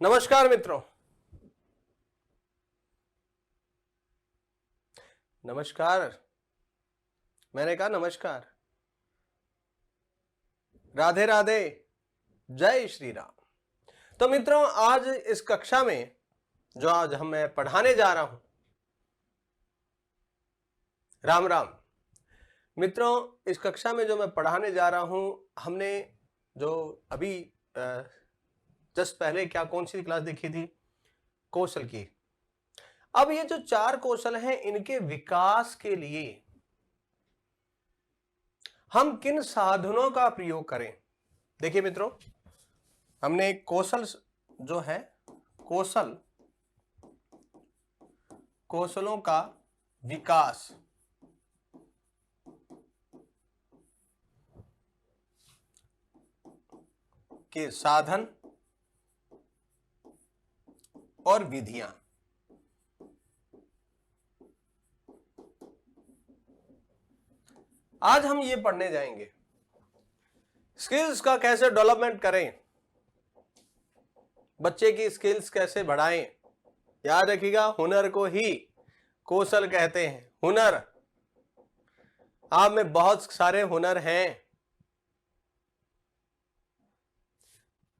नमस्कार मित्रों। नमस्कार। मैंने कहा नमस्कार। राधे राधे। जय श्री राम। तो मित्रों, आज इस कक्षा में जो आज मैं पढ़ाने जा रहा हूं, राम राम मित्रों, इस कक्षा में जो मैं पढ़ाने जा रहा हूं, हमने जो अभी जस्ट पहले कौन सी क्लास देखी थी? कौशल की। अब ये जो 4 कौशल हैं, इनके विकास के लिए हम किन साधनों का प्रयोग करें? देखिए मित्रों, हमने एक कौशल जो है, कौशलों का विकास के साधन और विधियां, आज हम ये पढ़ने जाएंगे। स्किल्स का कैसे डेवलपमेंट करें, बच्चे की स्किल्स कैसे बढ़ाएं। याद रखिएगा, हुनर को ही कौशल कहते हैं। हुनर, आप में बहुत सारे हुनर हैं।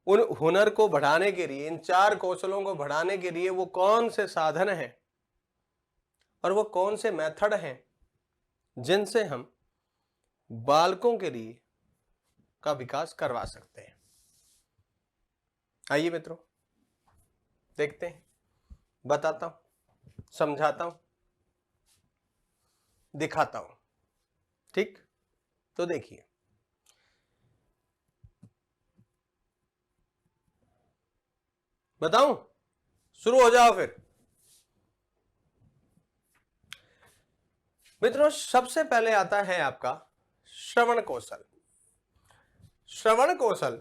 उन हुनर को बढ़ाने के लिए, इन 4 कौशलों को बढ़ाने के लिए वो कौन से साधन हैं और वो कौन से मेथड हैं जिनसे हम बालकों के लिए का विकास करवा सकते हैं। आइए मित्रों, देखते हैं, बताता हूं, समझाता हूं, दिखाता हूं। ठीक, तो देखिए, बताऊं? शुरू हो जाओ फिर। मित्रों, सबसे पहले आता है आपका श्रवण कौशल। श्रवण कौशल,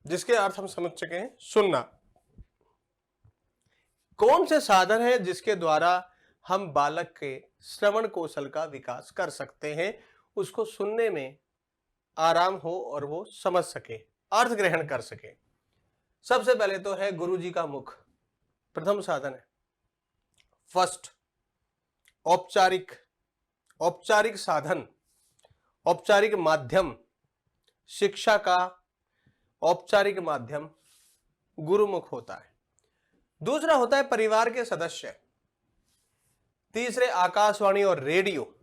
जिसके अर्थ हम समझ चुके हैं, सुनना। कौन से साधन है जिसके द्वारा हम बालक के श्रवण कौशल का विकास कर सकते हैं, उसको सुनने में आराम हो और वो समझ सके, अर्थ ग्रहण कर सके। सबसे पहले तो है गुरुजी का मुख, प्रथम साधन है। फर्स्ट, औपचारिक साधन, औपचारिक माध्यम, शिक्षा का औपचारिक माध्यम गुरुमुख होता है। दूसरा होता है परिवार के सदस्य। तीसरे आकाशवाणी और रेडियो,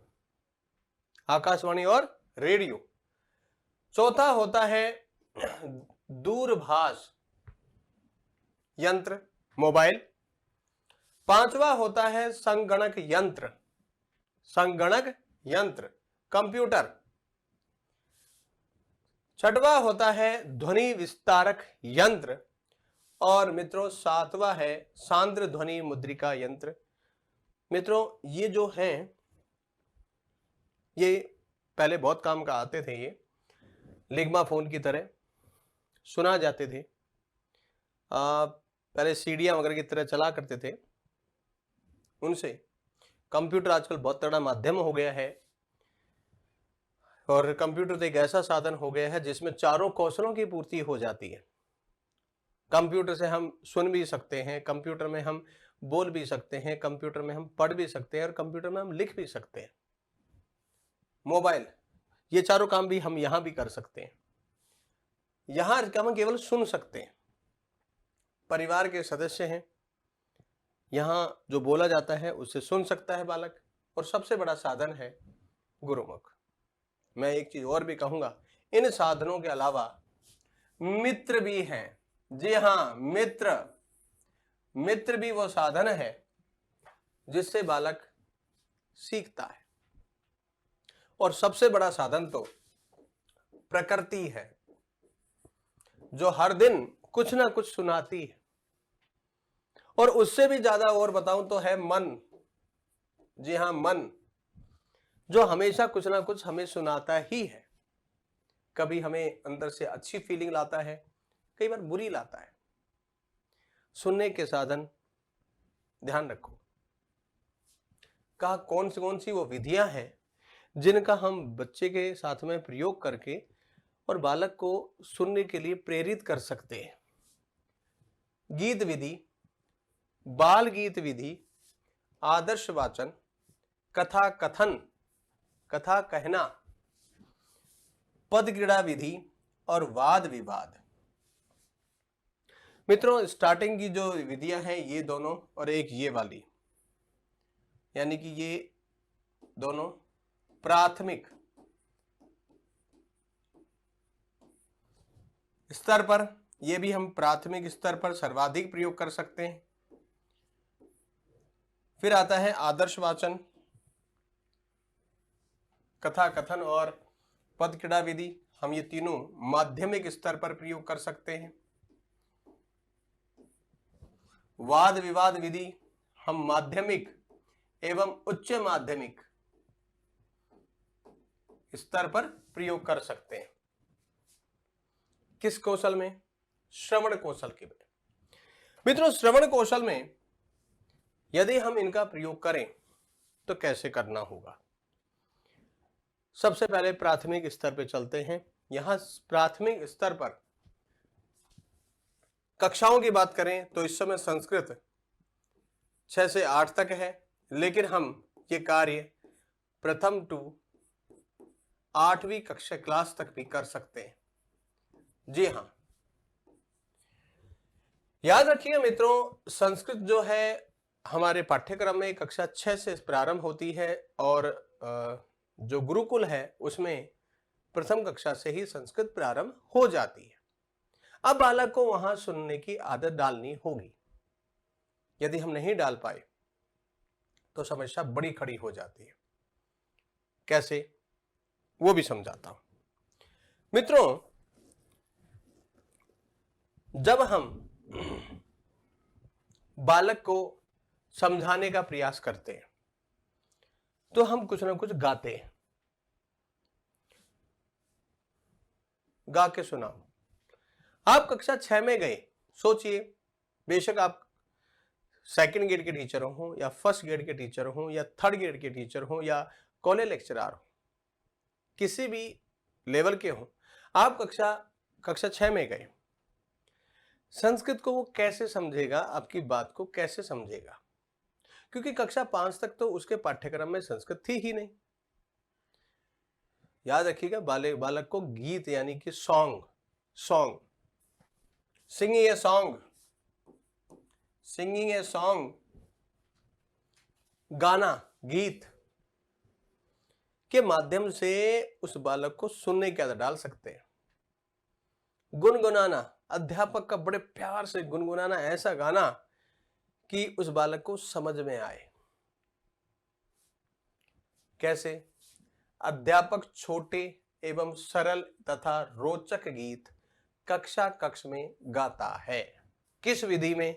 चौथा होता है दूरभाष यंत्र, मोबाइल। पांचवा होता है संगणक यंत्र, कंप्यूटर। छठवा होता है ध्वनि विस्तारक यंत्र, और मित्रों सातवां है सांद्र ध्वनि मुद्रिका यंत्र। मित्रों, ये जो हैं, ये पहले बहुत काम का आते थे। ये लिग्मा फोन की तरह सुना जाते थे। पहले सीडियां वगैरह की तरह चला करते थे। उनसे कंप्यूटर आजकल बहुत तगड़ा माध्यम हो गया है, और कंप्यूटर तो एक ऐसा साधन हो गया है जिसमें चारों कौशलों की पूर्ति हो जाती है। कंप्यूटर से हम सुन भी सकते हैं, कंप्यूटर में हम बोल भी सकते हैं, कंप्यूटर में हम पढ़ भी सकते हैं, और कंप्यूटर में हम लिख भी सकते हैं। मोबाइल, ये चारों काम भी हम यहां भी कर सकते हैं। यहां हम केवल सुन सकते हैं। परिवार के सदस्य हैं, यहां जो बोला जाता है उससे सुन सकता है बालक। और सबसे बड़ा साधन है गुरुमुख। मैं एक चीज और भी कहूंगा, इन साधनों के अलावा मित्र भी हैं। जी हां, मित्र भी वो साधन है जिससे बालक सीखता है। और सबसे बड़ा साधन तो प्रकृति है, जो हर दिन कुछ ना कुछ सुनाती है। और उससे भी ज्यादा और बताऊं तो है मन। जी हां, मन, जो हमेशा कुछ ना कुछ हमें सुनाता ही है। कभी हमें अंदर से अच्छी फीलिंग लाता है, कई बार बुरी लाता है। सुनने के साधन ध्यान रखो, कहा कौन सी वो विधियां हैं जिनका हम बच्चे के साथ में प्रयोग करके और बालक को सुनने के लिए प्रेरित कर सकते हैं। गीत विधि, बाल गीत विधि, आदर्श वाचन, कथा कथन, कथा कहना, पद क्रीड़ा विधि और वाद विवाद। मित्रों, स्टार्टिंग की जो विधियां हैं ये दोनों और एक ये वाली, यानी कि ये दोनों प्राथमिक स्तर पर, ये भी हम प्राथमिक स्तर पर सर्वाधिक प्रयोग कर सकते हैं। फिर आता है आदर्श वाचन, कथा कथन और पद क्रीड़ा विधि, हम ये तीनों माध्यमिक स्तर पर प्रयोग कर सकते हैं। वाद विवाद विधि हम माध्यमिक एवं उच्च माध्यमिक स्तर पर प्रयोग कर सकते हैं। किस कौशल में? श्रवण कौशल के में। मित्रों, श्रवण कौशल में यदि हम इनका प्रयोग करें तो कैसे करना होगा? सबसे पहले प्राथमिक स्तर पर चलते हैं। यहां प्राथमिक स्तर पर कक्षाओं की बात करें तो इस समय संस्कृत 6 से 8 तक है, लेकिन हम ये कार्य प्रथम टू 8वीं कक्षा क्लास तक भी कर सकते हैं। जी हां, याद रखिए मित्रों, संस्कृत जो है हमारे पाठ्यक्रम में कक्षा 6 से प्रारंभ होती है और जो गुरुकुल है उसमें प्रथम कक्षा से ही संस्कृत प्रारंभ हो जाती है। अब बालक को वहां सुनने की आदत डालनी होगी। यदि हम नहीं डाल पाए तो समस्या बड़ी खड़ी हो जाती है। कैसे, वो भी समझाता हूं। मित्रों, जब हम बालक को समझाने का प्रयास करते हैं तो हम कुछ ना कुछ गाते हैं। गा के सुनाओ। आप कक्षा 6 में गए, सोचिए, बेशक आप सेकंड ग्रेड के टीचर हो या फर्स्ट ग्रेड के टीचर हो या थर्ड ग्रेड के टीचर हो या कॉलेज लेक्चरर हो, किसी भी लेवल के हो, आप कक्षा 6 में गए, संस्कृत को वो कैसे समझेगा? आपकी बात को कैसे समझेगा? क्योंकि कक्षा 5 तक तो उसके पाठ्यक्रम में संस्कृत थी ही नहीं। याद रखिएगा, बालक को गीत यानी कि सॉन्ग सिंगिंग ए सॉन्ग, गाना, गीत के माध्यम से उस बालक को सुनने की आदत डाल सकते हैं। गुनगुनाना, अध्यापक का बड़े प्यार से गुनगुनाना, ऐसा गाना कि उस बालक को समझ में आए। कैसे? अध्यापक छोटे एवं सरल तथा रोचक गीत कक्ष में गाता है। किस विधि में?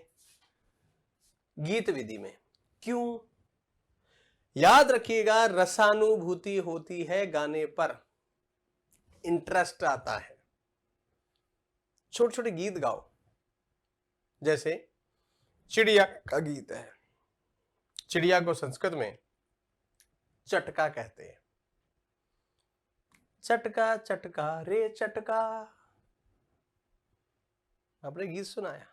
गीत विधि में। क्यों? याद रखिएगा, रसानुभूति होती है गाने पर, इंटरेस्ट आता है। छोटे छोटे गीत गाओ, जैसे चिड़िया का गीत है। चिड़िया को संस्कृत में चटका कहते हैं। चटका चटका रे चटका, आपने गीत सुनाया।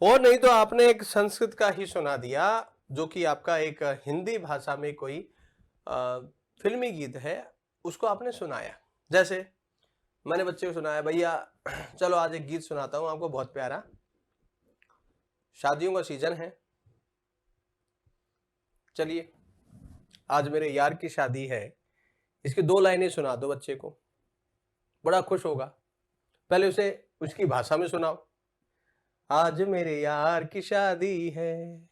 और नहीं तो आपने एक संस्कृत का ही सुना दिया, जो कि आपका एक हिंदी भाषा में कोई फिल्मी गीत है, उसको आपने सुनाया। जैसे मैंने बच्चे को सुनाया, भैया चलो आज एक गीत सुनाता हूं आपको बहुत प्यारा, शादियों का सीजन है, चलिए आज मेरे यार की शादी है, इसकी 2 लाइनें सुना दो बच्चे को, बड़ा खुश होगा। पहले उसे उसकी भाषा में सुनाओ। आज मेरे यार की शादी है,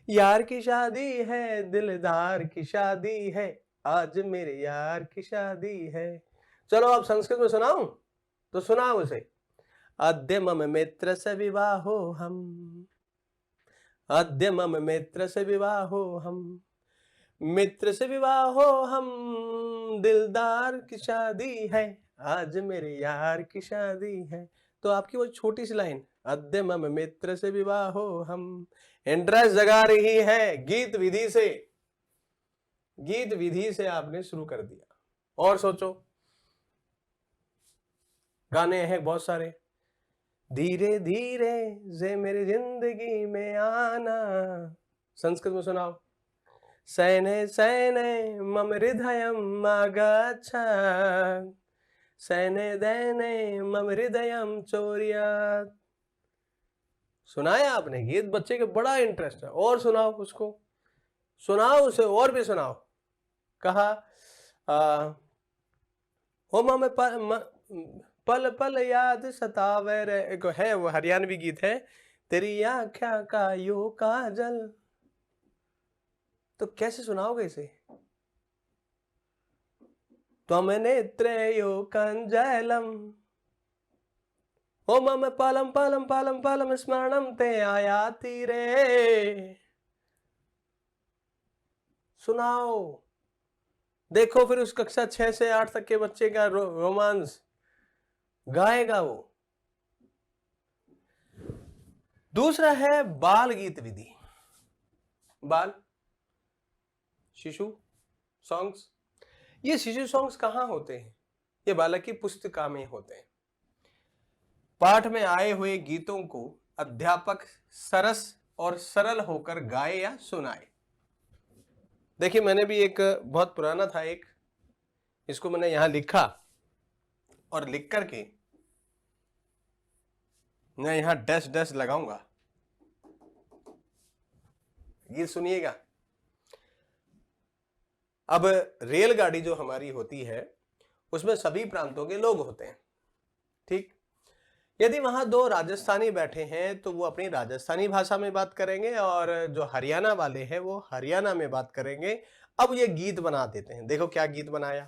यार की शादी है, दिलदार की शादी है, आज मेरे यार की शादी है। चलो अब संस्कृत में सुनाऊं तो सुनाओ उसे। अद्य मम मित्र से विवाहो हम, अद्य मम मित्र से विवाहो हम, मित्र से विवाहो हम, दिलदार की शादी है, आज मेरे यार की शादी है। तो आपकी वो छोटी सी लाइन, अद्य मम मित्र से विवाहो हम, इंटरेस्ट जगा रही है। गीत विधि से आपने शुरू कर दिया। और सोचो, गाने हैं बहुत सारे, धीरे धीरे से मेरी जिंदगी में आना। संस्कृत में सुनाओ। सैने सैने मम हृदयम आगच्छत्, सैने दैने मम हृदयम चोर्यात्। सुनाया आपने गीत? बच्चे के बड़ा इंटरेस्ट है। और सुनाओ उसको, सुनाओ उसे, और भी सुनाओ। कहा हो मम पल पल याद सतावे रे। एक है वो हरियाणवी गीत है, तेरी आँखों का यो काजल। तो कैसे सुनाओगे इसे? त्वम नेत्रेयो कंजलम, ओ मम पलम पलम पलम पलम स्मरणम ते आयाति रे। सुनाओ। देखो फिर उस कक्षा 6 से 8 तक के बच्चे का रोमांस गाएगा वो। दूसरा है बाल गीत विधि। बाल शिशु सॉन्ग्स। ये शिशु सॉन्ग्स कहाँ होते हैं? ये बालक की पुस्तिका में होते हैं। पाठ में आए हुए गीतों को अध्यापक सरस और सरल होकर गाए या सुनाए। देखिए, मैंने भी एक बहुत पुराना था एक, इसको मैंने यहां लिखा और लिख करके मैं यहां डैश डैश लगाऊंगा। ये सुनिएगा। अब रेलगाड़ी जो हमारी होती है उसमें सभी प्रांतों के लोग होते हैं, ठीक। यदि वहां दो राजस्थानी बैठे हैं तो वो अपनी राजस्थानी भाषा में बात करेंगे और जो हरियाणा वाले हैं वो हरियाणा में बात करेंगे। अब ये गीत बना देते हैं। देखो क्या गीत बनाया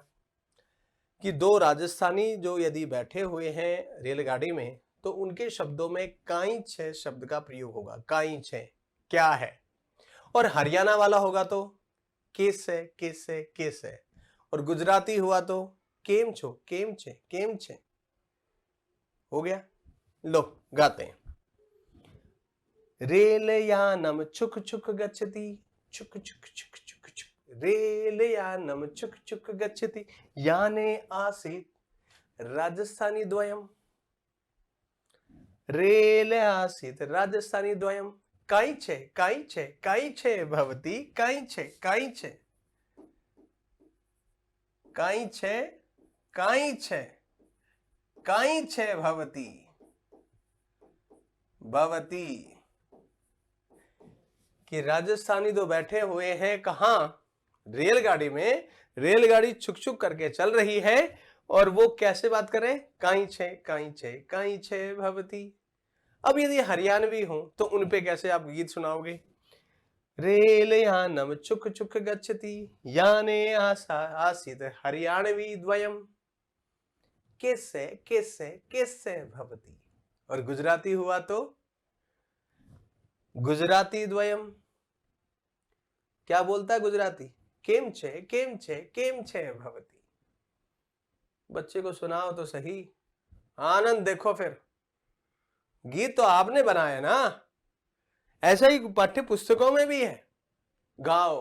कि दो राजस्थानी जो यदि बैठे हुए हैं रेलगाड़ी में तो उनके शब्दों में काई छे शब्द का प्रयोग होगा। काई छे क्या है, और हरियाणा वाला होगा तो केस है, केस है, केस है, और गुजराती हुआ तो केम छो, केम छे, केम छे। हो गया। लो गाते हैं। रेल यानम छुक छुक गच्छति, छुक छुक छुक छुक छुक, रेल यानम छुक छुक गच्छति, याने आसीत् राजस्थानी द्वयम, रेल आसीत् राजस्थानी द्वयम, काई छे काई छे काई छे भवती, काई छे काई छे काई छे काई छे काई छे भवती भवती। कि राजस्थानी तो बैठे हुए हैं कहां? रेलगाड़ी में। रेलगाड़ी छुक छुक करके चल रही है और वो कैसे बात करें? काई छे काई छे काई छे भवती। अब यदि हरियाणवी हो तो उनपे कैसे आप गीत सुनाओगे? रेल यानम छुक छुक गच्छति, याने आसीत् हरियाणवी द्वयम, कैसे कैसे कैसे भवती। और गुजराती हुआ तो गुजराती द्वयम। क्या बोलता है गुजराती? केम छे केम छे केम छे भवती। बच्चे को सुनाओ तो सही। आनंद देखो। फिर गीत तो आपने बनाया ना, ऐसा ही पाठ्य पुस्तकों में भी है। गाओ।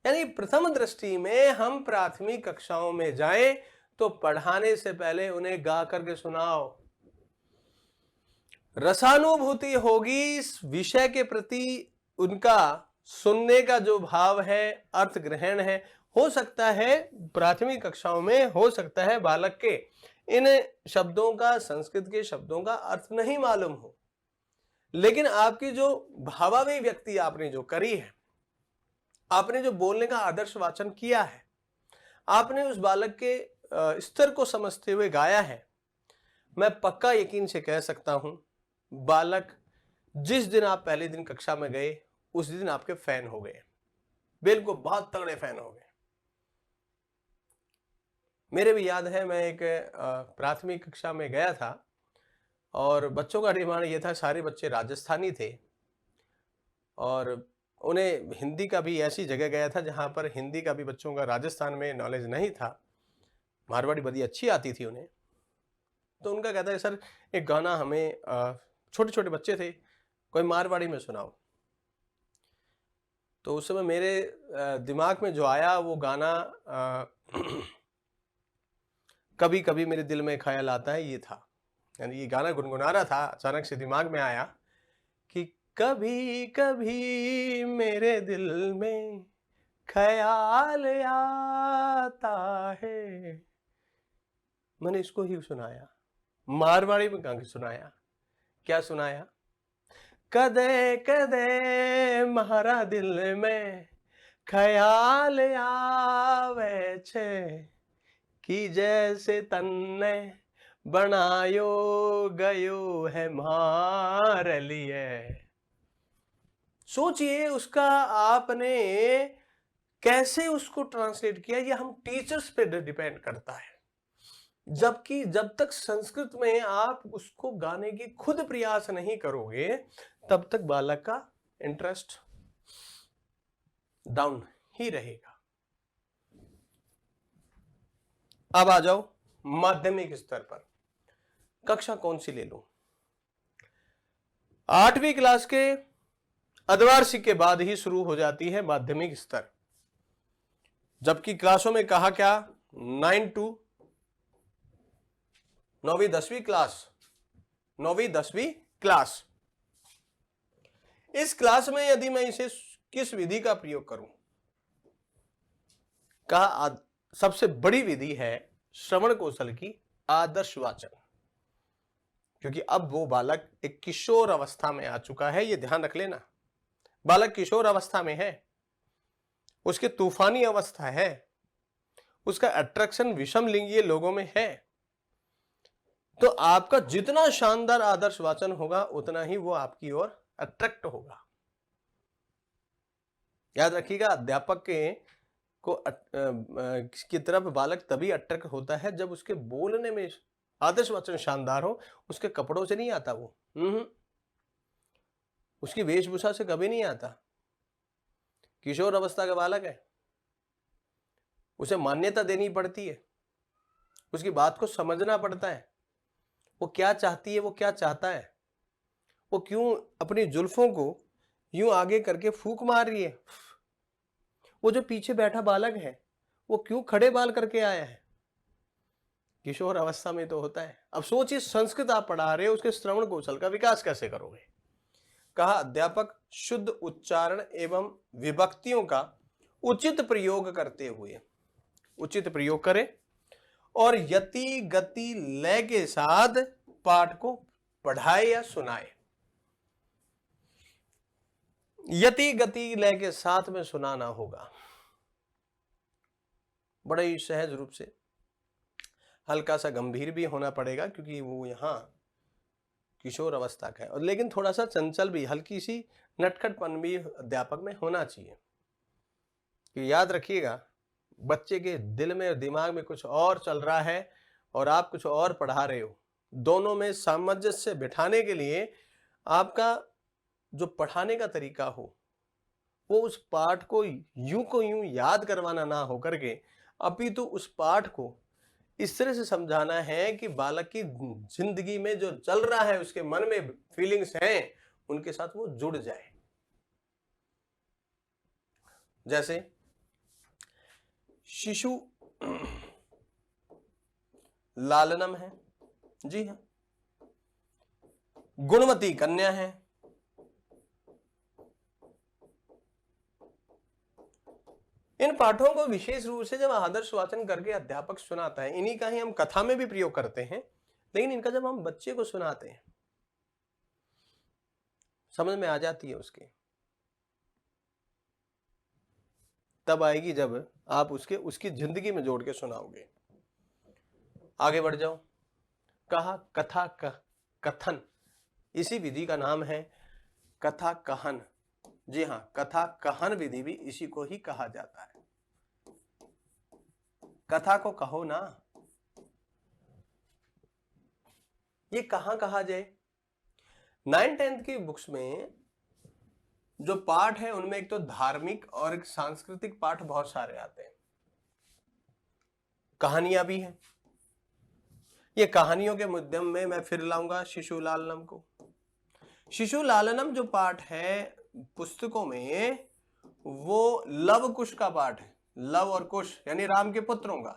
यानी प्रथम दृष्टि में हम प्राथमिक कक्षाओं में जाएं तो पढ़ाने से पहले उन्हें गा करके सुनाओ। रसानुभूति होगी इस विषय के प्रति, उनका सुनने का जो भाव है, अर्थ ग्रहण है। हो सकता है प्राथमिक कक्षाओं में, हो सकता है बालक के इन शब्दों का, संस्कृत के शब्दों का अर्थ नहीं मालूम हो, लेकिन आपकी जो भावाभिव्यक्ति आपने जो करी है, आपने जो बोलने का आदर्श वाचन किया है, आपने उस बालक के स्तर को समझते हुए गाया है, मैं पक्का यकीन से कह सकता हूं बालक जिस दिन आप पहले दिन कक्षा में गए उस दिन आपके फैन हो गए। बिल्कुल बहुत तगड़े फैन हो गए। मेरे भी याद है, मैं एक प्राथमिक कक्षा में गया था और बच्चों का डिमांड ये था, सारे बच्चे राजस्थानी थे और उन्हें हिंदी का भी, ऐसी जगह गया था जहां पर हिंदी का भी बच्चों का राजस्थान में नॉलेज नहीं था। मारवाड़ी बड़ी अच्छी आती थी उन्हें। तो उनका कहता है सर एक गाना हमें, छोटे छोटे बच्चे थे, कोई मारवाड़ी में सुनाओ। तो उस समय मेरे दिमाग में जो आया वो गाना कभी कभी मेरे दिल में ख्याल आता है, ये था। यानी ये गाना गुनगुना रहा था, अचानक से दिमाग में आया कि कभी कभी मेरे दिल में ख्याल आता है। मैंने इसको ही सुनाया, मारवाड़ी में गा के सुनाया। क्या सुनाया? कदे कदे मारा दिल में ख्याल आवे छे कि जैसे तन्ने बनायो गयो है मार लिए। सोचिए उसका आपने कैसे उसको ट्रांसलेट किया। ये हम टीचर्स पे डिपेंड करता है। जबकि जब तक संस्कृत में आप उसको गाने की खुद प्रयास नहीं करोगे तब तक बालक का इंटरेस्ट डाउन ही रहेगा। अब आ जाओ माध्यमिक स्तर पर। कक्षा कौन सी ले लूं? 8वीं क्लास के अर्धवार्षिक के बाद ही शुरू हो जाती है माध्यमिक स्तर। जबकि क्लासों में कहा क्या, 9 to 9वीं 10वीं क्लास, 9वीं 10वीं क्लास। इस क्लास में यदि मैं इसे किस विधि का प्रयोग करूं? कहा सबसे बड़ी विधि है श्रवण कौशल की आदर्श वाचन। क्योंकि अब वो बालक एक किशोर अवस्था में आ चुका है, ये ध्यान रख लेना। बालक किशोर अवस्था में है, उसके तूफानी अवस्था है, उसका अट्रैक्शन विषम लिंगीय लोगों में है। तो आपका जितना शानदार आदर्श वाचन होगा उतना ही वो आपकी ओर अट्रैक्ट होगा। याद रखिएगा, अध्यापक की तरफ बालक तभी अट्रैक्ट होता है जब उसके बोलने में आदर्श वाचन शानदार हो। उसके कपड़ों से नहीं आता वो, उसकी वेशभूषा से कभी नहीं आता। किशोर अवस्था का बालक है, उसे मान्यता देनी पड़ती है, उसकी बात को समझना पड़ता है। वो क्या चाहती है, वो क्या चाहता है, वो क्यों अपनी जुल्फों को यूं आगे करके फूंक मार रही है, वो जो पीछे बैठा बालक है वो क्यों खड़े बाल करके आया है। किशोर अवस्था में तो होता है। अब सोचिए, संस्कृत आप पढ़ा रहे हो, उसके श्रवण कौशल का विकास कैसे करोगे? कहा अध्यापक शुद्ध उच्चारण एवं विभक्तियों का उचित प्रयोग करते हुए, उचित प्रयोग करे और यति गति लय के साथ पाठ को पढ़ाए या सुनाए। यति गति लय के साथ में सुनाना होगा, बड़े ही सहज रूप से। हल्का सा गंभीर भी होना पड़ेगा क्योंकि वो यहाँ किशोर अवस्था का है, और लेकिन थोड़ा सा चंचल भी, हल्की सी नटखटपन भी अध्यापक में होना चाहिए। कि याद रखिएगा, बच्चे के दिल में और दिमाग में कुछ और चल रहा है और आप कुछ और पढ़ा रहे हो। दोनों में सामंजस्य बिठाने के लिए आपका जो पढ़ाने का तरीका हो वो उस पाठ को यूं याद करवाना ना हो करके अपितु उस पाठ को इस तरह से समझाना है कि बालक की जिंदगी में जो चल रहा है, उसके मन में फीलिंग्स हैं, उनके साथ वो जुड़ जाए। जैसे शिशु लालनम है, जी हाँ, गुणवती कन्या है, इन पाठों को विशेष रूप से जब आदर्श वाचन करके अध्यापक सुनाता है, इन्हीं का ही हम कथा में भी प्रयोग करते हैं, लेकिन इनका जब हम बच्चे को सुनाते हैं समझ में आ जाती है उसके, तब आएगी जब आप उसकी जिंदगी में जोड़ के सुनाओगे। आगे बढ़ जाओ। कहा कथा कथन, इसी विधि का नाम है कथा कहन। जी हाँ, कथा कहन विधि भी इसी को ही कहा जाता है। कथा को कहो ना, ये कहां कहा जाए? 9th-10th की बुक्स में जो पाठ है उनमें एक तो धार्मिक और एक सांस्कृतिक पाठ बहुत सारे आते हैं, कहानियां भी हैं। ये कहानियों के माध्यम में मैं फिर लाऊंगा शिशु लालनम को। शिशु लालनम जो पाठ है पुस्तकों में, वो लव कुश का पाठ है, लव और कुश यानी राम के पुत्रों का।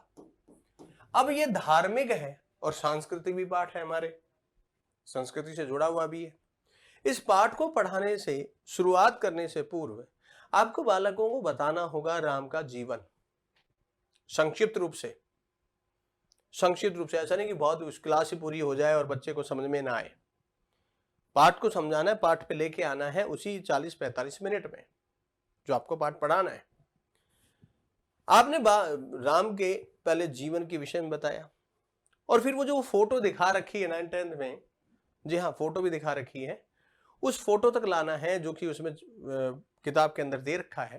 अब ये धार्मिक है और सांस्कृतिक भी पाठ है हमारे। संस्कृति से जुड़ा हुआ भी है। इस पाठ को पढ़ाने से, शुरुआत करने से पूर्व आपको बालकों को बताना होगा राम का जीवन संक्षिप्त रूप से। संक्षिप्त रूप से, ऐसा नहीं कि बहुत उस क्लास ही पूरी हो जाए और बच्चे को समझ में ना आए। पाठ को समझाना है, पाठ पे लेके आना है उसी 40-45 मिनट में जो आपको पाठ पढ़ाना है। आपने राम के पहले जीवन के विषय में बताया, और फिर वो जो फोटो दिखा रखी है 9th-10th में, जी हाँ फोटो भी दिखा रखी है, उस फोटो तक लाना है जो कि उसमें किताब के अंदर दे रखा है।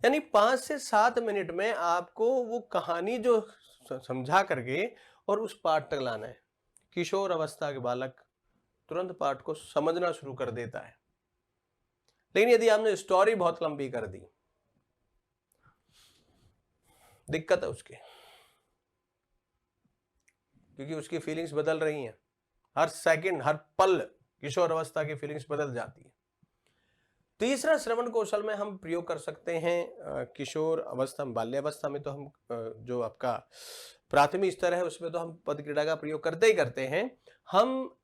यानी 5 से 7 मिनट में आपको वो कहानी जो समझा करके और उस पाठ तक लाना है। किशोर अवस्था के बालक तुरंत पाठ को समझना शुरू कर देता है। लेकिन यदि आपने स्टोरी बहुत लंबी कर दी, दिक्कत है उसकी, क्योंकि उसकी फीलिंग्स बदल रही हैं। हर सेकंड, हर पल किशोर अवस्था की फीलिंग्स बदल जाती है। तीसरा श्रवण कौशल में हम प्रयोग कर सकते हैं किशोर अवस्था, बाल्यावस्था में तो हम जो आपका प्राथमिक स्तर है उसमें तो हम पद क्रीड़ा का प्रयोग करते ही करते हैं। हम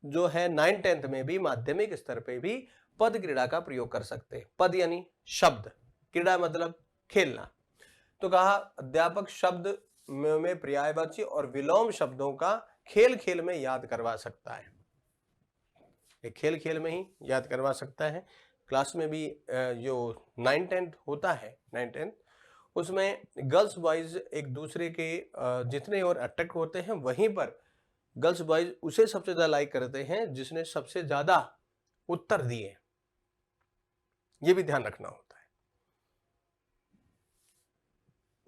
जो है 9th-10th में भी, माध्यमिक स्तर पे भी पद क्रीड़ा का प्रयोग कर सकते हैं। पद यानी शब्द, क्रीड़ा मतलब खेलना। तो कहा अध्यापक शब्द में पर्यायवाची और विलोम शब्दों का खेल खेल में याद करवा सकता है। एक खेल खेल में ही याद करवा सकता है। क्लास में भी जो 9th-10th होता है, 9th-10th, उसमें गर्ल्स बॉयज एक दूसरे के जितने और अट्रैक्ट होते हैं, वहीं पर गर्ल्स बॉयज उसे सबसे ज्यादा लाइक करते हैं जिसने सबसे ज्यादा उत्तर दिए। ये भी ध्यान रखना होता है।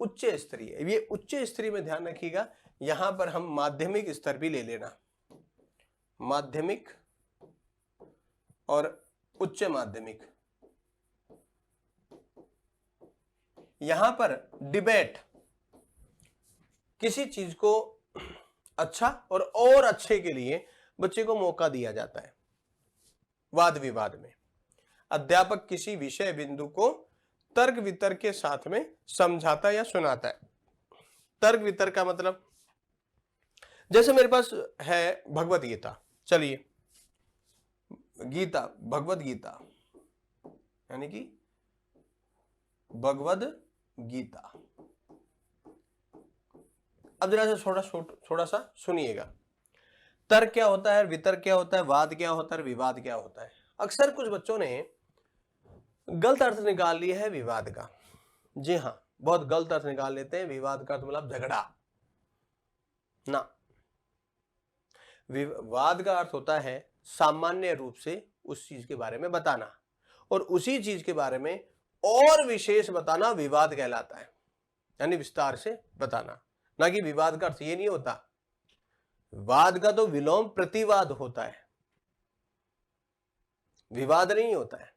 उच्च स्तरीय, ये उच्च स्तरीय में ध्यान रखिएगा। यहां पर हम माध्यमिक स्तर भी ले लेना, माध्यमिक और उच्च माध्यमिक। यहां पर डिबेट, किसी चीज को अच्छा और अच्छे के लिए बच्चे को मौका दिया जाता है। वाद विवाद में अध्यापक किसी विषय बिंदु को तर्क वितर्क के साथ में समझाता या सुनाता है। तर्क वितर्क का मतलब, जैसे मेरे पास है भगवत गीता, चलिए गीता, भगवत गीता यानी कि भगवद गीता। अब जरा से थोड़ा सा सुनिएगा। तर्क क्या होता है, वितर्क क्या होता है, वाद क्या होता है, विवाद क्या होता है। अक्सर कुछ बच्चों ने गलत अर्थ निकाल लिया है विवाद का। जी हाँ, बहुत गलत अर्थ निकाल लेते हैं। विवाद का मतलब झगड़ा ना, विवाद का अर्थ होता है सामान्य रूप से उस चीज के बारे में बताना, और उसी चीज के बारे में और विशेष बताना विवाद कहलाता है। यानी विस्तार से बताना, ना कि विवाद का अर्थ ये नहीं होता। वाद का तो विलोम प्रतिवाद होता है, विवाद नहीं होता है,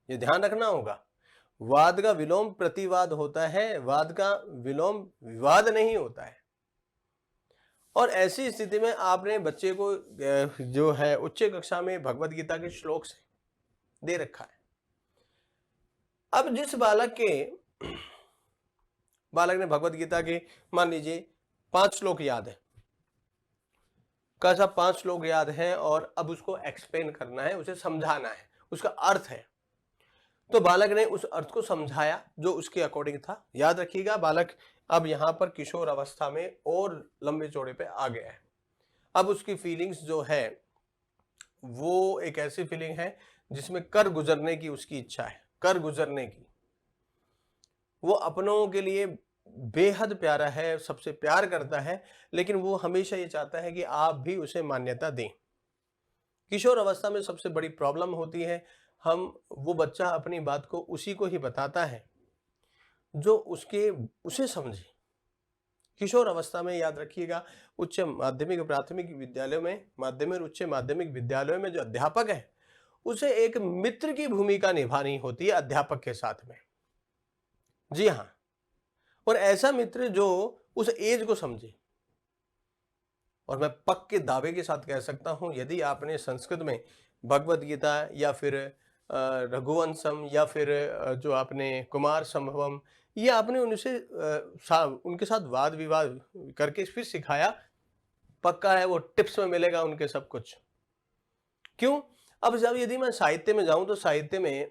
ये ध्यान रखना होगा। वाद का विलोम प्रतिवाद होता है, वाद का विलोम विवाद नहीं होता है। और ऐसी स्थिति में आपने बच्चे को जो है उच्च कक्षा में भगवत गीता के श्लोक से दे रखा है। अब जिस बालक ने भगवत गीता के मान लीजिए 5 श्लोक याद है, कैसा 5 श्लोक याद है, और अब उसको एक्सप्लेन करना है, उसे समझाना है, उसका अर्थ है। तो बालक ने उस अर्थ को समझाया जो उसके अकॉर्डिंग था। याद रखिएगा, बालक अब यहां पर किशोर अवस्था में और लंबे चौड़े पे आ गया है। अब उसकी फीलिंग्स जो है वो एक ऐसी फीलिंग है जिसमें कर गुजरने की उसकी इच्छा है, कर गुजरने की। वो अपनों के लिए बेहद प्यारा है, सबसे प्यार करता है, लेकिन वो हमेशा ये चाहता है कि आप भी उसे मान्यता दें। किशोर अवस्था में सबसे बड़ी प्रॉब्लम होती है, वो बच्चा अपनी बात को उसी को ही बताता है जो उसे समझे। किशोर अवस्था में याद रखिएगा, उच्च माध्यमिक प्राथमिक विद्यालयों में, माध्यमिक उच्च माध्यमिक विद्यालयों में जो अध्यापक है उसे एक मित्र की भूमिका निभानी होती है अध्यापक के साथ में। जी हाँ, और ऐसा मित्र जो उस एज को समझे। और मैं पक्के दावे के साथ कह सकता हूं, यदि आपने संस्कृत में भगवत गीता या फिर रघुवंशम या फिर जो आपने कुमार संभवम, ये आपने उनके साथ वाद विवाद करके फिर सिखाया, पक्का है वो टिप्स में मिलेगा उनके सब कुछ। क्यों? अब जब यदि मैं साहित्य में जाऊं तो साहित्य में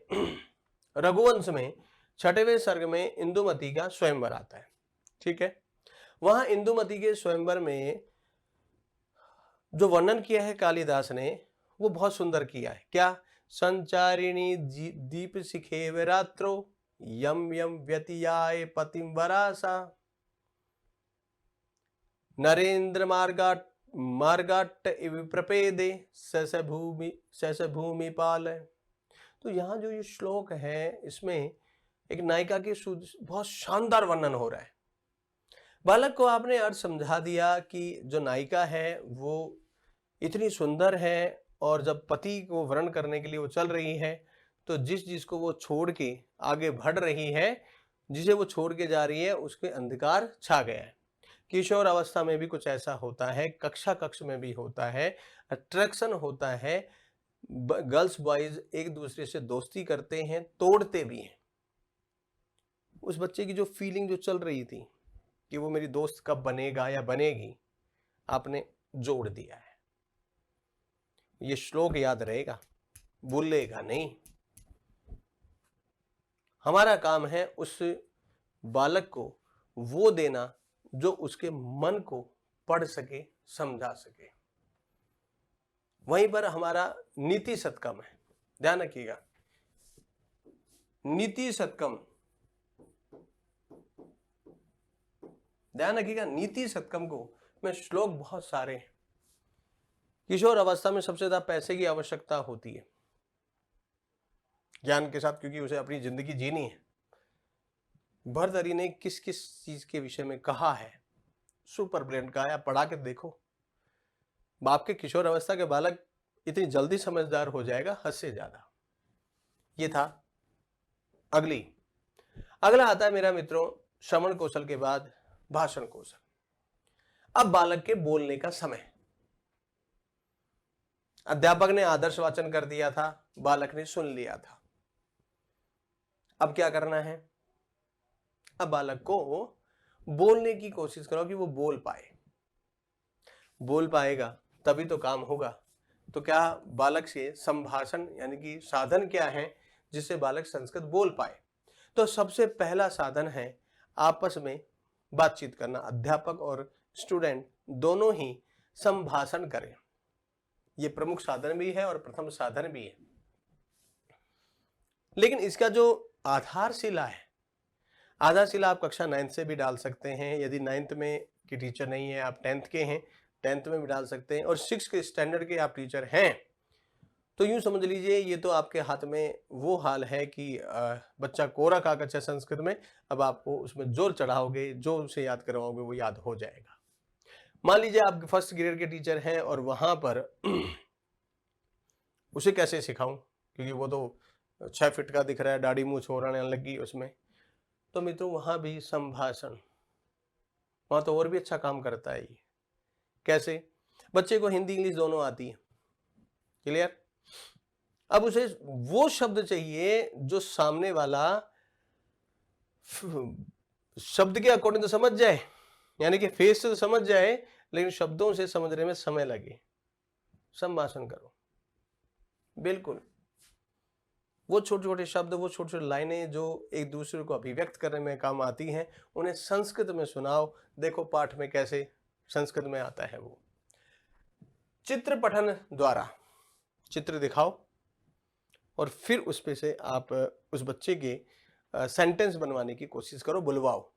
रघुवंश में 6वें सर्ग में इंदुमती का स्वयंवर आता है, ठीक है। वहां इंदुमती के स्वयंवर में जो वर्णन किया है कालिदास ने वो बहुत सुंदर किया है। क्या? संचारिणी दीप शिखे रात्रो यम यम व्यतियाय पतिम वरासा नरेंद्र मार्गाट इव प्रपेदे सस भूमि पाल। तो यहाँ जो ये श्लोक है इसमें एक नायिका के बहुत शानदार वर्णन हो रहा है। बालक को आपने अर्थ समझा दिया कि जो नायिका है वो इतनी सुंदर है और जब पति को वरण करने के लिए वो चल रही है तो जिस को वो छोड़ के आगे बढ़ रही है, जिसे वो छोड़ के जा रही है उसके अंधकार छा गया है। किशोर अवस्था में भी कुछ ऐसा होता है, कक्ष में भी होता है, अट्रैक्शन होता है, गर्ल्स बॉयज एक दूसरे से दोस्ती करते हैं, तोड़ते भी हैं। उस बच्चे की जो फीलिंग जो चल रही थी कि वो मेरी दोस्त कब बनेगा या बनेगी, आपने जोड़ दिया है। ये श्लोक याद रहेगा, भूलेगा नहीं। हमारा काम है उस बालक को वो देना जो उसके मन को पढ़ सके, समझा सके। वहीं पर हमारा नीति सत्कम है, ध्यान रखिएगा। नीति सत्कम, ध्यान रखिएगा, नीति सत्कम को में श्लोक बहुत सारे हैं। किशोर अवस्था में सबसे ज्यादा पैसे की आवश्यकता होती है ज्ञान के साथ, क्योंकि उसे अपनी जिंदगी जीनी है। भरतरी ने किस किस चीज के विषय में कहा है, सुपर ब्रिलियंट कहा है, आप पढ़ा के देखो। बाप के किशोर अवस्था के बालक इतनी जल्दी समझदार हो जाएगा, हद से ज्यादा। ये था। अगला आता है मेरा मित्रों श्रवण कौशल के बाद भाषण कौशल। अब बालक के बोलने का समय। अध्यापक ने आदर्श वाचन कर दिया था, बालक ने सुन लिया था। अब क्या करना है? अब बालक को बोलने की कोशिश करो कि वो बोल पाए। बोल पाएगा तभी तो काम होगा। तो क्या बालक से संभाषण यानी कि साधन क्या है जिससे बालक संस्कृत बोल पाए? तो सबसे पहला साधन है आपस में बातचीत करना। अध्यापक और स्टूडेंट दोनों ही संभाषण करें। ये प्रमुख साधन भी है और प्रथम साधन भी है। लेकिन इसका जो आधारशिला है, आधारशिला आप कक्षा 9 से भी डाल सकते हैं। यदि 9th में की टीचर नहीं है, आप 10th के हैं, 10th में भी डाल सकते हैं। और 6 के स्टैंडर्ड के आप टीचर हैं तो यूं समझ लीजिए ये तो आपके हाथ में वो हाल है कि बच्चा कोरा कागज है संस्कृत में। अब आपको उसमें जोर चढ़ाओगे, जो उसे याद करवाओगे वो याद हो जाएगा। मान लीजिए आप फर्स्ट ग्रेड के टीचर हैं और वहां पर उसे कैसे सिखाऊं, क्योंकि वो तो 6 फीट का दिख रहा है, दाढ़ी मूंछ हो रहा लगी उसमें। तो मित्रों वहां भी संभाषण, वहां तो और भी अच्छा काम करता है ये। कैसे? बच्चे को हिंदी इंग्लिश दोनों आती है, क्लियर। अब उसे वो शब्द चाहिए जो सामने वाला शब्द के अकॉर्डिंग तो समझ जाए, यानी कि फेस से तो समझ जाए लेकिन शब्दों से समझने में समय लगे। संभाषण करो, बिल्कुल वो छोटे छोटे शब्द, वो छोटे छोटे लाइनें जो एक दूसरे को अभिव्यक्त करने में काम आती हैं, उन्हें संस्कृत में सुनाओ। देखो पाठ में कैसे संस्कृत में आता है वो। चित्र पठन द्वारा चित्र दिखाओ और फिर उस पे से आप उस बच्चे के सेंटेंस बनवाने की कोशिश करो, बुलवाओ।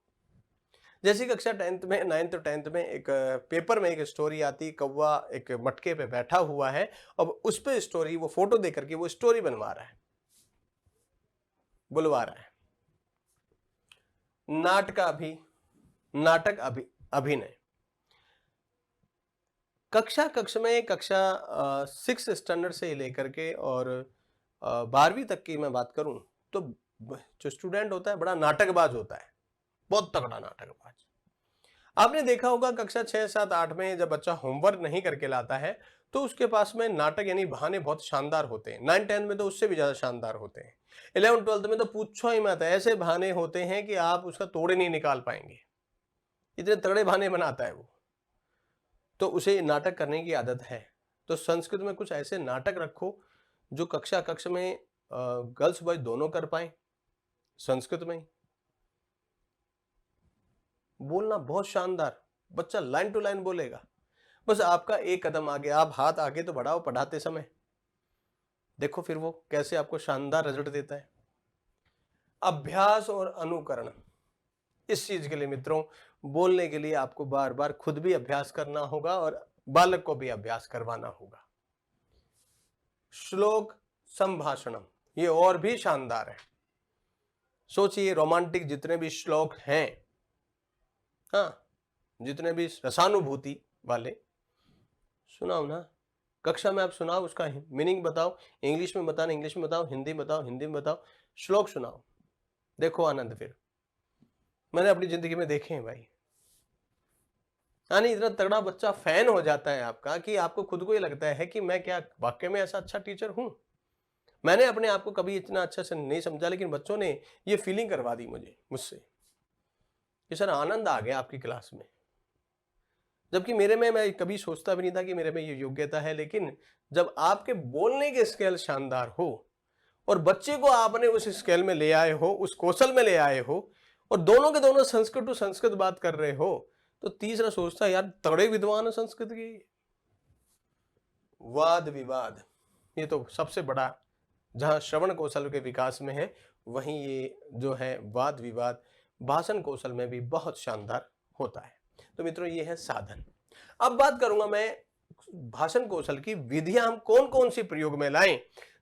जैसे कक्षा 10th में 9th और 10th में एक पेपर में एक स्टोरी आती, कौवा एक मटके पे बैठा हुआ है, अब उस पे स्टोरी, वो फोटो देकर के वो स्टोरी बनवा रहा है, बुलवा रहा है। नाटक अभिनय कक्षा में, कक्षा 6 स्टैंडर्ड से लेकर के और 12वीं तक की मैं बात करूं तो जो स्टूडेंट होता है बड़ा नाटकबाज होता है, बहुत तगड़ा नाटकबाज। आपने देखा होगा कक्षा 6, 7, 8 में जब बच्चा होमवर्क नहीं करके लाता है तो उसके पास में नाटक यानी बहाने बहुत शानदार होते हैं। 9, 10 में तो उससे भी ज्यादा शानदार होते हैं। 11, 12 में तो पूछो ही मत, ऐसे बहाने होते हैं कि आप उसका तोड़े नहीं निकाल पाएंगे, इतने तगड़े बहाने बनाता है वो। तो उसे नाटक करने की आदत है, तो संस्कृत में कुछ ऐसे नाटक रखो जो कक्षा में गर्ल्स बॉयज दोनों कर पाए संस्कृत में। बोलना बहुत शानदार, बच्चा लाइन टू लाइन बोलेगा, बस आपका एक कदम आगे, आप हाथ आगे तो बढ़ाओ पढ़ाते समय, देखो फिर वो कैसे आपको शानदार रिजल्ट देता है। अभ्यास और अनुकरण, इस चीज के लिए मित्रों, बोलने के लिए आपको बार बार खुद भी अभ्यास करना होगा और बालक को भी अभ्यास करवाना होगा। श्लोक संभाषणम, ये और भी शानदार है। सोचिए रोमांटिक जितने भी श्लोक हैं, हाँ, जितने भी रसानुभूति वाले, सुनाओ ना कक्षा में, आप सुनाओ, उसका मीनिंग बताओ, इंग्लिश में बताना इंग्लिश में बताओ, हिंदी में बताओ हिंदी में बताओ, श्लोक सुनाओ, देखो आनंद। फिर मैंने अपनी जिंदगी में देखे हैं भाई, यानी इतना तगड़ा बच्चा फैन हो जाता है आपका कि आपको खुद को ही लगता है कि मैं क्या वाकई में ऐसा अच्छा टीचर हूं। मैंने अपने आप को कभी इतना अच्छा से नहीं समझा, लेकिन बच्चों ने ये फीलिंग करवा दी मुझसे कि सर आनंद आ गया आपकी क्लास में, जबकि मेरे में, मैं कभी सोचता भी नहीं था कि मेरे में ये योग्यता है। लेकिन जब आपके बोलने के स्केल शानदार हो और बच्चे को आपने उस स्केल में ले आए हो, उस कौशल में ले आए हो, और दोनों के दोनों संस्कृत टू संस्कृत बात कर रहे हो, तो तीसरा सोचता है यार तगड़े विद्वान हो संस्कृत के। वाद विवाद, ये तो सबसे बड़ा, जहां श्रवण कौशल के विकास में है, वहीं ये जो है वाद विवाद भाषण कौशल में भी बहुत शानदार होता है। तो मित्रों ये है साधन। अब बात करूंगा मैं भाषण कौशल की विधियां हम कौन कौन सी प्रयोग में लाएं,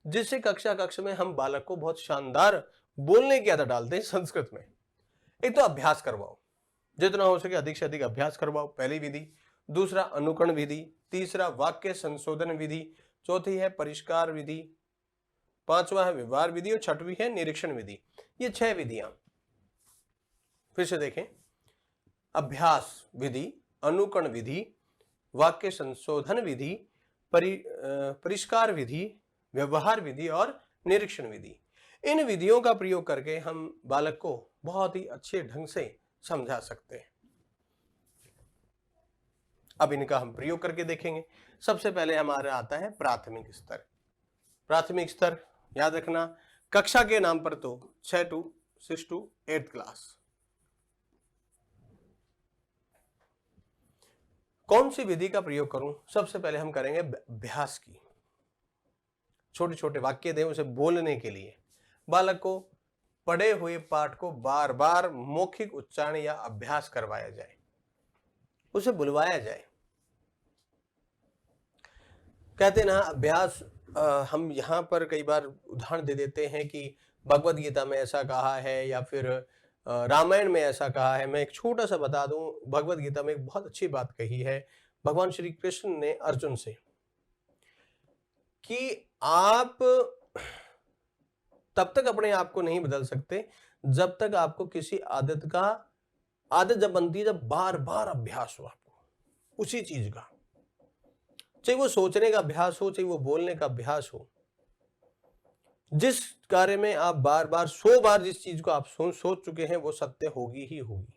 जिससे कक्षा में हम बालक को बहुत शानदार बोलने की आदत डालते हैं संस्कृत में। एक तो अभ्यास करवाओ, जितना हो सके अधिक से अधिक अभ्यास करवाओ, पहली विधि। दूसरा अनुकरण विधि, तीसरा वाक्य संशोधन विधि, चौथी है परिष्कार विधि, पांचवा है व्यवहार विधि और छठवीं है निरीक्षण विधि। ये 6 विधियां फिर से देखें, अभ्यास विधि, अनुकरण विधि, वाक्य संशोधन विधि, परिष्कार विधि, व्यवहार विधि और निरीक्षण विधि। इन विधियों का प्रयोग करके हम बालक को बहुत ही अच्छे ढंग से समझा सकते हैं। अब इनका हम प्रयोग करके देखेंगे। सबसे पहले हमारा आता है प्राथमिक स्तर। प्राथमिक स्तर याद रखना, कक्षा के नाम पर तो 6 to 6 to 8th क्लास। कौन सी विधि का प्रयोग करूं? सबसे पहले हम करेंगे अभ्यास की। छोटे छोटे वाक्य दें उसे बोलने के लिए। बालक को पढ़े हुए पाठ को बार बार मौखिक उच्चारण या अभ्यास करवाया जाए, उसे बुलवाया जाए। कहते ना अभ्यास, हम यहाँ पर कई बार उदाहरण दे देते हैं कि भगवद गीता में ऐसा कहा है या फिर रामायण में ऐसा कहा है। मैं एक छोटा सा बता दूं, भगवद गीता में एक बहुत अच्छी बात कही है भगवान श्री कृष्ण ने अर्जुन से, कि आप तब तक अपने आप को नहीं बदल सकते जब तक आपको किसी आदत जब बनती है, जब बार बार अभ्यास हो आपको उसी चीज का, चाहे वो सोचने का अभ्यास हो, चाहे वो बोलने का अभ्यास हो। जिस कार्य में आप बार बार 100 बार जिस चीज को आप सोच चुके हैं वो सत्य होगी ही होगी।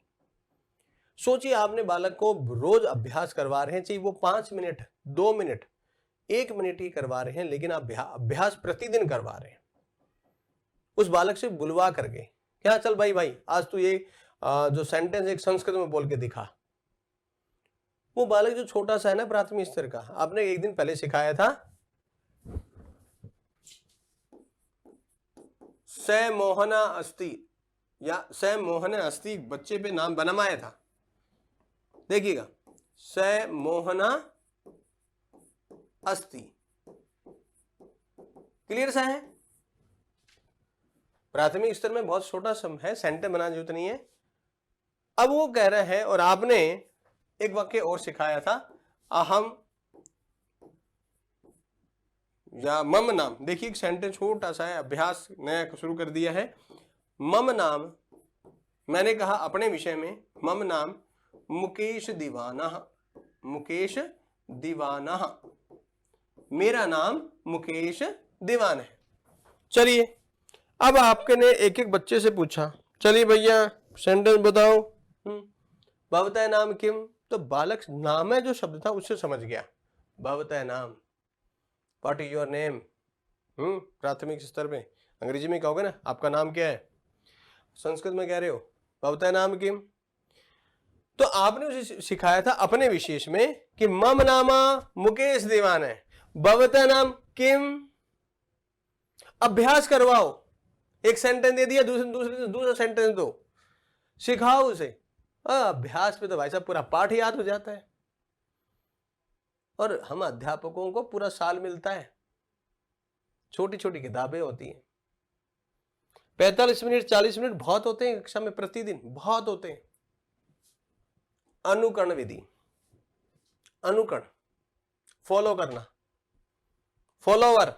सोचिए आपने बालक को रोज अभ्यास करवा रहे हैं, चाहे वो 5 मिनट, 2 मिनट, 1 मिनट ही करवा रहे हैं, लेकिन आप अभ्यास प्रतिदिन करवा रहे हैं। उस बालक से बुलवा करके, क्या चल भाई आज तू ये जो सेंटेंस एक संस्कृत में बोल के दिखा। वो बालक जो छोटा सा है ना प्राथमिक स्तर का, आपने एक दिन पहले सिखाया था, स मोहना अस्ति या स मोहना अस्ति, बच्चे पे नाम बनवाया था। देखिएगा, स मोहना अस्ति, क्लियर सा है। प्राथमिक स्तर में बहुत छोटा सम है, सेंटेंस बनाने जरूरत नहीं है। अब वो कह रहे हैं, और आपने एक वाक्य और सिखाया था, अहम या मम नाम। देखिए एक सेंटेंस छोटा सा है, अभ्यास नया शुरू कर दिया है। मम नाम, मैंने कहा अपने विषय में, मम नाम मुकेश दीवाना, मुकेश दीवाना, मेरा नाम मुकेश दीवान है। चलिए अब आपके ने एक एक बच्चे से पूछा, चलिए भैया सेंटेंस बताओ, भवतः नाम किम, तो बालक नाम है जो शब्द था उससे समझ गया, भवतः नाम, व्हाट इज योर नेम। प्राथमिक स्तर में अंग्रेजी में कहोगे ना आपका नाम क्या है, संस्कृत में कह रहे हो भवतः नाम किम। तो आपने उसे सिखाया था अपने विशेष में कि मम नामा मुकेश दीवान है, भवतः नाम किम। अभ्यास करवाओ, एक सेंटेंस दे दिया, दूसरा सेंटेंस दो, सिखाओ उसे। अभ्यास में तो भाई साहब पूरा पाठ याद हो जाता है। और हम अध्यापकों को पूरा साल मिलता है, छोटी छोटी किताबें होती हैं, 45 मिनट 40 मिनट बहुत होते हैं कक्षा में प्रतिदिन, बहुत होते हैं। अनुकरण विधि, अनुकरण, फॉलो करना, फॉलोवर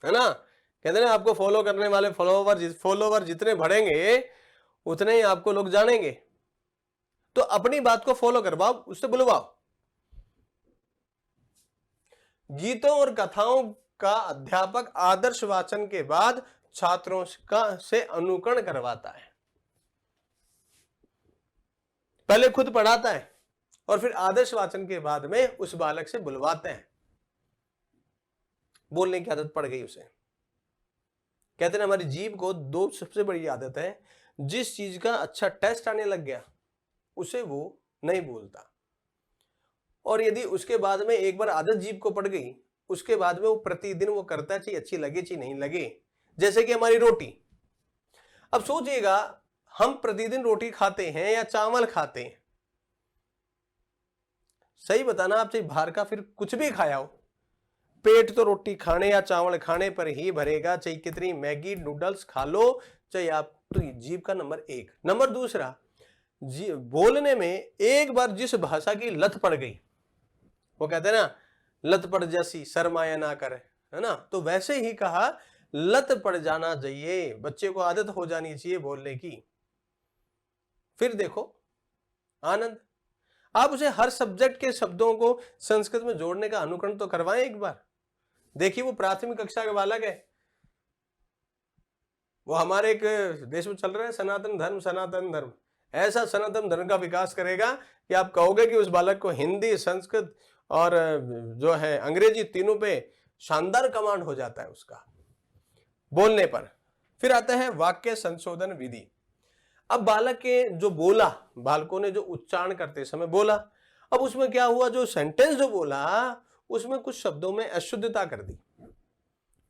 है ना, कहते हैं आपको फॉलो करने वाले फॉलोवर जितने बढ़ेंगे उतने ही आपको लोग जानेंगे। तो अपनी बात को फॉलो करवाओ, उससे बुलवाओ। गीतों और कथाओं का अध्यापक आदर्श वाचन के बाद छात्रों से अनुकरण करवाता है। पहले खुद पढ़ाता है और फिर आदर्श वाचन के बाद में उस बालक से बुलवाते हैं। बोलने की आदत पड़ गई उसे। कहते हैं हमारी जीभ को दो सबसे बड़ी आदत है, जिस चीज का अच्छा टेस्ट आने लग गया उसे वो नहीं बोलता, और यदि उसके बाद में एक बार आदत जीभ को पड़ गई उसके बाद में वो प्रतिदिन वो करता है, चाहे अच्छी लगे चाहे नहीं लगे। जैसे कि हमारी रोटी, अब सोचिएगा हम प्रतिदिन रोटी खाते हैं या चावल खाते हैं, सही बताना आप, चाहे बाहर का फिर कुछ भी खाया हो, पेट तो रोटी खाने या चावल खाने पर ही भरेगा, चाहे कितनी मैगी नूडल्स खा लो, चाहे आप, तो जीभ का नंबर एक। नंबर दूसरा, बोलने में एक बार जिस भाषा की लत पड़ गई, वो कहते हैं ना लत पड़ जैसी शर्माया ना करे, है ना, तो वैसे ही कहा लत पड़ जाना चाहिए, बच्चे को आदत हो जानी चाहिए बोलने की। फिर देखो आनंद, आप उसे हर सब्जेक्ट के शब्दों को संस्कृत में जोड़ने का अनुकरण तो करवाएं एक बार। देखिए वो प्राथमिक कक्षा का बालक है, वो हमारे एक देश में चल रहा है सनातन धर्म, सनातन धर्म ऐसा सनातन धर्म का विकास करेगा कि आप कहोगे कि उस बालक को हिंदी, संस्कृत और जो है अंग्रेजी तीनों पे शानदार कमांड हो जाता है उसका बोलने पर। फिर आता है वाक्य संशोधन विधि। अब बालक के जो बोला, बालकों ने जो उच्चारण करते समय बोला, अब उसमें क्या हुआ, जो सेंटेंस जो बोला उसमें कुछ शब्दों में अशुद्धता कर दी,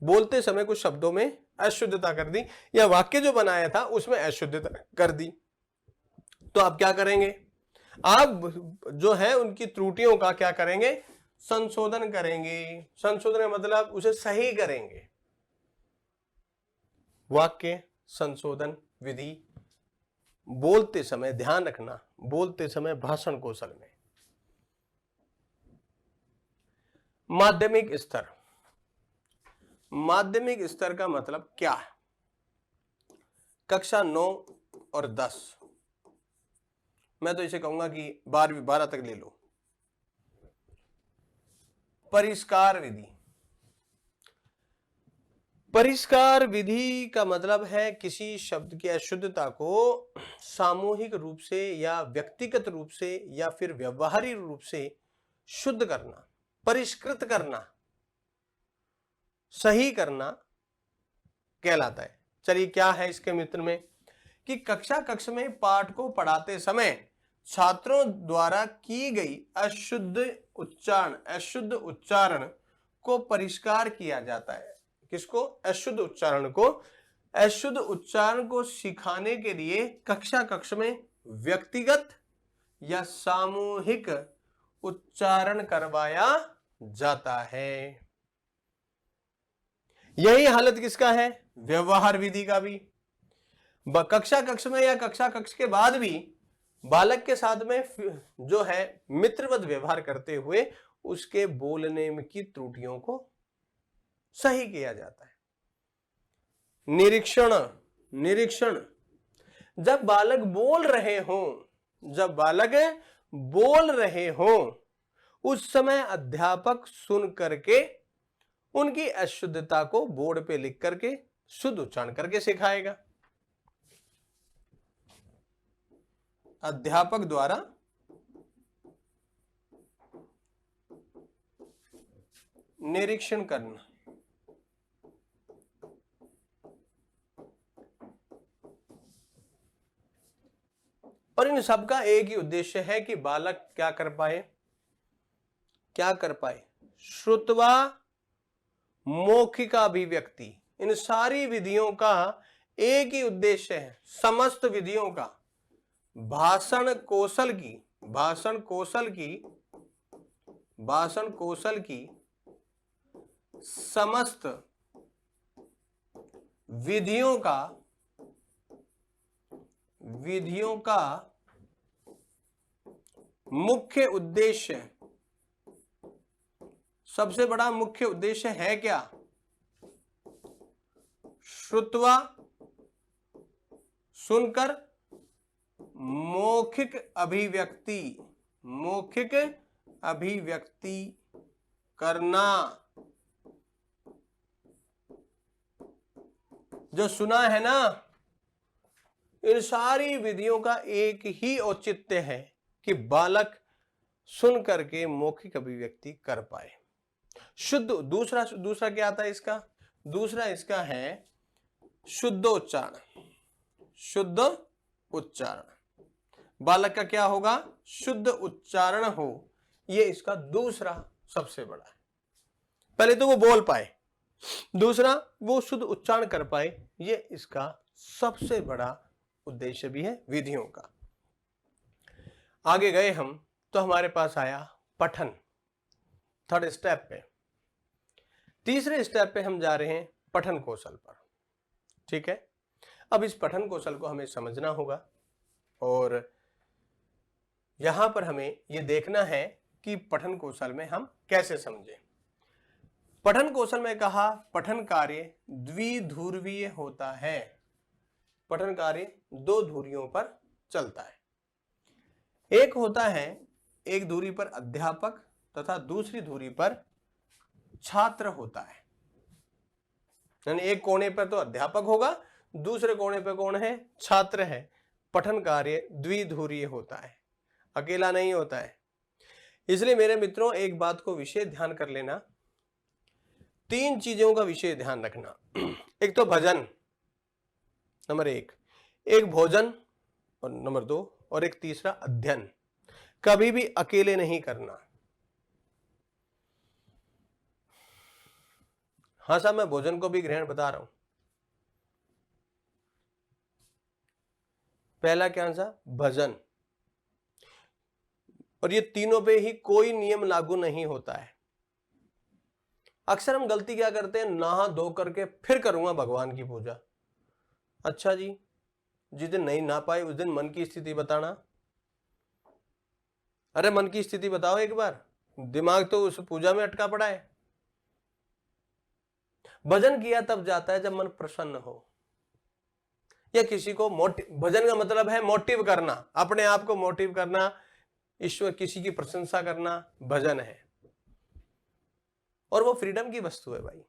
बोलते समय कुछ शब्दों में अशुद्धता कर दी, या वाक्य जो बनाया था उसमें अशुद्धता कर दी। तो आप क्या करेंगे, आप जो है उनकी त्रुटियों का क्या करेंगे, संशोधन करेंगे। संशोधन का मतलब उसे सही करेंगे। वाक्य संशोधन विधि, बोलते समय ध्यान रखना, बोलते समय भाषण कौशल में। माध्यमिक स्तर, माध्यमिक स्तर का मतलब क्या है, कक्षा 9 और 10, मैं तो इसे कहूंगा कि 12 तक ले लो। परिष्कार विधि, परिष्कार विधि का मतलब है किसी शब्द की अशुद्धता को सामूहिक रूप से या व्यक्तिगत रूप से या फिर व्यवहारिक रूप से शुद्ध करना, परिष्कृत करना, सही करना कहलाता है। चलिए क्या है इसके मित्र में, कि कक्षा में पाठ को पढ़ाते समय छात्रों द्वारा की गई अशुद्ध उच्चारण को परिष्कार किया जाता है। किसको, अशुद्ध उच्चारण को। अशुद्ध उच्चारण को सिखाने के लिए कक्षा में व्यक्तिगत या सामूहिक उच्चारण करवाया जाता है। यही हालत किसका है, व्यवहार विधि का भी। कक्ष में या कक्षा के बाद भी बालक के साथ में जो है मित्रवत व्यवहार करते हुए उसके बोलने में की त्रुटियों को सही किया जाता है। निरीक्षण, निरीक्षण, जब बालक बोल रहे हों, जब बालक बोल रहे हों उस समय अध्यापक सुन करके उनकी अशुद्धता को बोर्ड पे लिख करके शुद्ध उच्चारण करके सिखाएगा। अध्यापक द्वारा निरीक्षण करना। और इन सबका एक ही उद्देश्य है कि बालक क्या कर पाए, क्या कर पाए, श्रुत्वा मौखिक अभिव्यक्ति। इन सारी विधियों का एक ही उद्देश्य है, समस्त विधियों का भाषण कौशल की समस्त विधियों का मुख्य उद्देश्य, सबसे बड़ा मुख्य उद्देश्य है क्या, श्रुत्वा सुनकर, मौखिक अभिव्यक्ति करना। जो सुना है ना, इन सारी विधियों का एक ही औचित्य है कि बालक सुन करके मौखिक अभिव्यक्ति कर पाए। शुद्ध, दूसरा क्या आता है इसका, दूसरा इसका है शुद्धोच्चारण। शुद्ध उच्चारण, बालक का क्या होगा, शुद्ध उच्चारण हो, ये इसका दूसरा सबसे बड़ा है। पहले तो वो बोल पाए, दूसरा वो शुद्ध उच्चारण कर पाए, ये इसका सबसे बड़ा उद्देश्य भी है विधियों का। आगे गए हम तो हमारे पास आया पठन, थर्ड स्टेप पे। तीसरे स्टेप पे हम जा रहे हैं पठन कौशल पर। ठीक है, अब इस पठन कौशल को हमें समझना होगा और यहां पर हमें यह देखना है कि पठन कौशल में हम कैसे समझें। पठन कौशल में कहा पठन कार्य द्विध्रुवीय होता है। पठन कार्य दो धुरियों पर चलता है। एक होता है, एक धुरी पर अध्यापक तथा दूसरी धुरी पर छात्र होता है। यानी एक कोने पर तो अध्यापक होगा, दूसरे कोने पर कौन है, छात्र है। पठन कार्य द्विध्रुवीय होता है, अकेला नहीं होता है। इसलिए मेरे मित्रों एक बात को विशेष ध्यान कर लेना, तीन चीजों का विशेष ध्यान रखना। एक तो भजन नंबर एक भोजन और नंबर दो, और एक तीसरा अध्ययन। कभी भी अकेले नहीं करना। हाँ साहब, मैं भोजन को भी ग्रहण बता रहा हूं। पहला क्या आंसर, भजन। और ये तीनों पे ही कोई नियम लागू नहीं होता है। अक्सर हम गलती क्या करते हैं, नहा धो करके फिर करूंगा भगवान की पूजा। अच्छा जी, जिस दिन नहीं नहा पाए उस दिन मन की स्थिति बताना। अरे मन की स्थिति बताओ एक बार, दिमाग तो उस पूजा में अटका पड़ा है। भजन किया तब जाता है जब मन प्रसन्न हो, या किसी को भजन का मतलब है मोटिव करना, अपने आप को मोटिव करना, ईश्वर किसी की प्रशंसा करना भजन है। और वो फ्रीडम की वस्तु है भाई।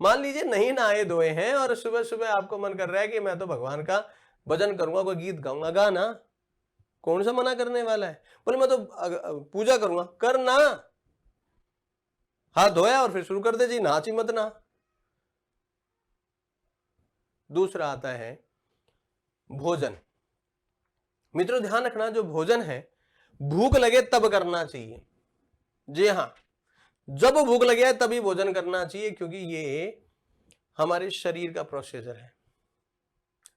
मान लीजिए नहीं नहाए धोए हैं और सुबह सुबह आपको मन कर रहा है कि मैं तो भगवान का भजन करूंगा, कोई गीत गाऊंगा, गाना, कौन सा मना करने वाला है। बोले मैं तो पूजा करूंगा, करना। हाथ धोया और फिर शुरू कर दे जी, नाची मत ना। दूसरा आता है भोजन। मित्रों ध्यान रखना, जो भोजन है भूख लगे तब करना चाहिए। जी हाँ, जब भूख लगे तभी भोजन करना चाहिए, क्योंकि ये हमारे शरीर का प्रोसीजर है।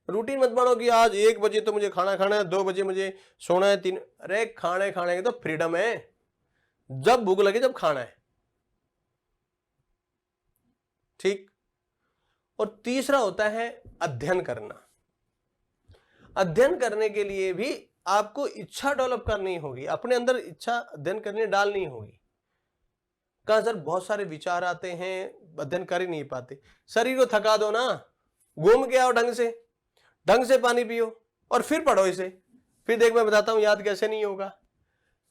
रूटीन मत बनो कि आज 1 बजे तो मुझे खाना खाना है, 2 बजे मुझे सोना है, 3। अरे खाने की तो फ्रीडम है, जब भूख लगे जब खाना है। ठीक। और तीसरा होता है अध्ययन करना। अध्ययन करने के लिए भी आपको इच्छा डेवलप करनी होगी, अपने अंदर इच्छा अध्ययन करने डालनी होगी। कहा सर बहुत सारे विचार आते हैं, अध्ययन कर ही नहीं पाते। शरीर को थका दो ना, घूम के आओ, ढंग से पानी पियो और फिर पढ़ो इसे, फिर देख मैं बताता हूं याद कैसे नहीं होगा।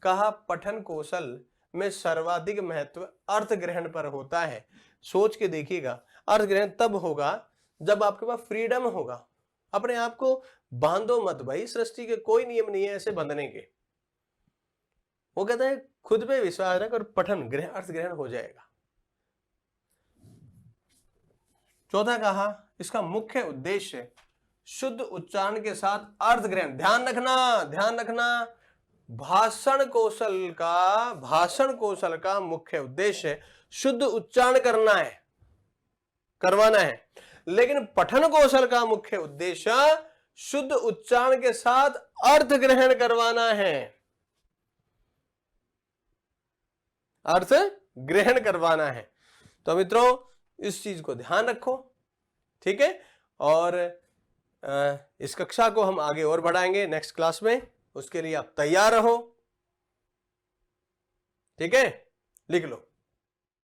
कहा पठन कौशल में सर्वाधिक महत्व अर्थ ग्रहण पर होता है। सोच के देखिएगा, अर्थ ग्रहण तब होगा जब आपके पास फ्रीडम होगा। अपने आप को बांधो मत भाई, सृष्टि के कोई नियम नहीं है ऐसे बंधने के। वो कहता है खुद पे विश्वास रख और पठन ग्रहण अर्थ ग्रहण हो जाएगा। चौथा कहा इसका मुख्य उद्देश्य शुद्ध उच्चारण के साथ अर्थ ग्रहण। ध्यान रखना भाषण कौशल का मुख्य उद्देश्य शुद्ध उच्चारण करवाना है, लेकिन पठन कौशल का मुख्य उद्देश्य शुद्ध उच्चारण के साथ अर्थ ग्रहण करवाना है, अर्थ ग्रहण करवाना है। तो मित्रों इस चीज को ध्यान रखो, ठीक है। और इस कक्षा को हम आगे और बढ़ाएंगे नेक्स्ट क्लास में, उसके लिए आप तैयार रहो, ठीक है। लिख लो।